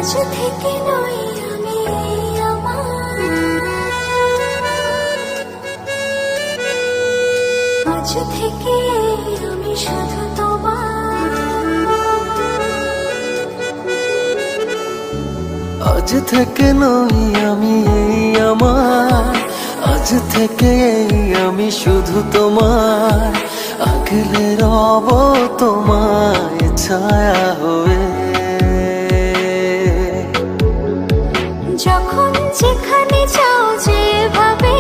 আজ থেকে নই আমি আমার, আজ থেকে আমি শুধু তোমার। আজ থেকে নই আমি আমার, আজ থেকে আমি শুধু তোমার। আগলে রব তোমায় ছায়া হয়ে, যখন যেখানে যাও যেভাবে,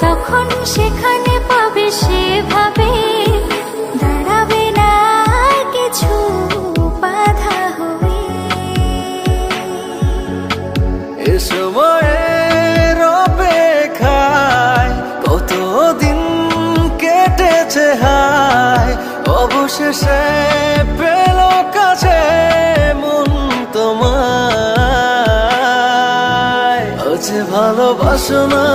তখন সেখানে পাবে সেভাবে। দাঁড়াবে না কিছু বাধা হয়ে। এ সময়ে রবে খায় কতদিন কেটেছে হায়, অবশেষে পেল কাছে মন তোমায়। আজ ভালোবাসো না,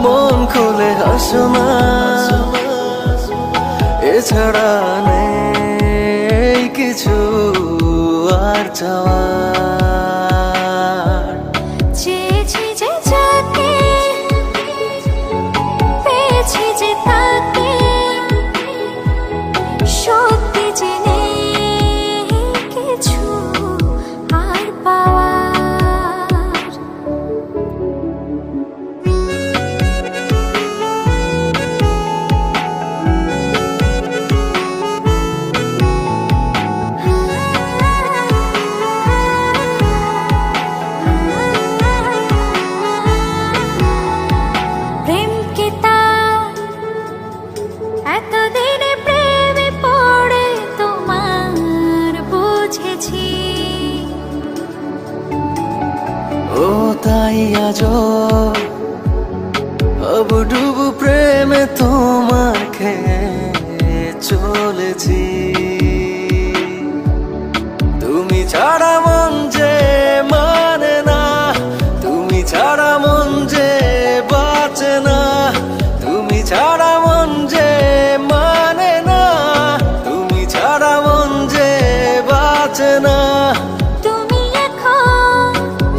মন খুলে হাসো না, এছাড়া নেই কিছু আর চাওয়ার। চেয়েছি যে যাকে, পেয়েছি যে তাকে, সত্যি যে নেই কিছু আর পাওয়ার। প্রেমকে তার এতদিনে প্রেমে পড়ে তোমার বুঝেছি। ও তাই আজ ডুবু প্রেমে তোমার খেয়ে চলেছি। তুমি ছাড়া মন যে মানে না, তুমি ছাড়া মন যে বাঁচে না, তুমি ছাড়া মন যে মানে না, তুমি ছাড়া মন যে বাঁচে না। তুমি এখন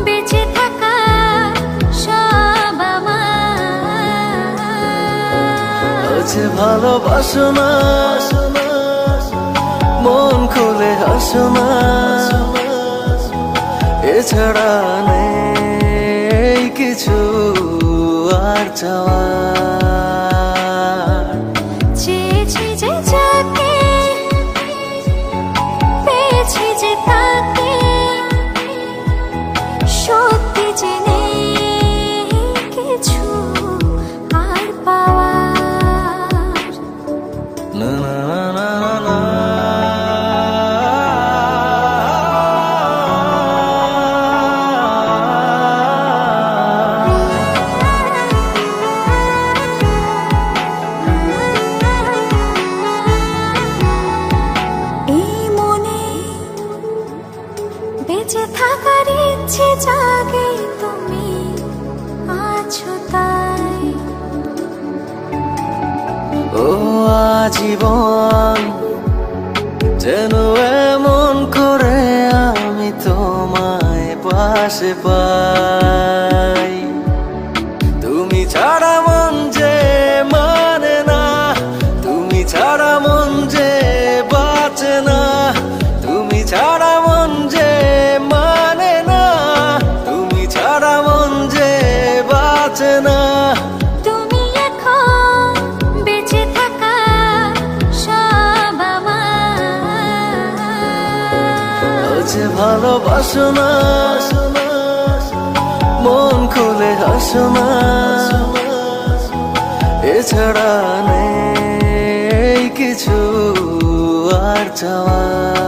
বেঁচে থাকা সব আমার। আজ ভালোবাসো না, মন খুলে হাসো না, এছাড়া নেই কিছু আর চাওয়ার। চেয়েছি যে যাকে, পেয়েছি যে তাকে, সত্যি যে নেই কিছু আর পাওয়ার। না না না না না। এই মনে বেঁচে থাকার ইচ্ছে জাগে, তুমি আছো তাই। ও আজীবন যেন এমন করে আমি তোমায় পাশে পাই। তুমি ছাড়া মন যে মানে না, তুমি ছাড়া মন যে বাঁচে না, তুমি ছাড়া মন যে মানে না, তুমি ছাড়া মন যে বাঁচে না। তুমি এখন বেঁচে থাকা সব আমার। আজ ভালোবাসো না, মন খুলে হাসো না, এছাড়া নেই কিছু আর চাওয়ার।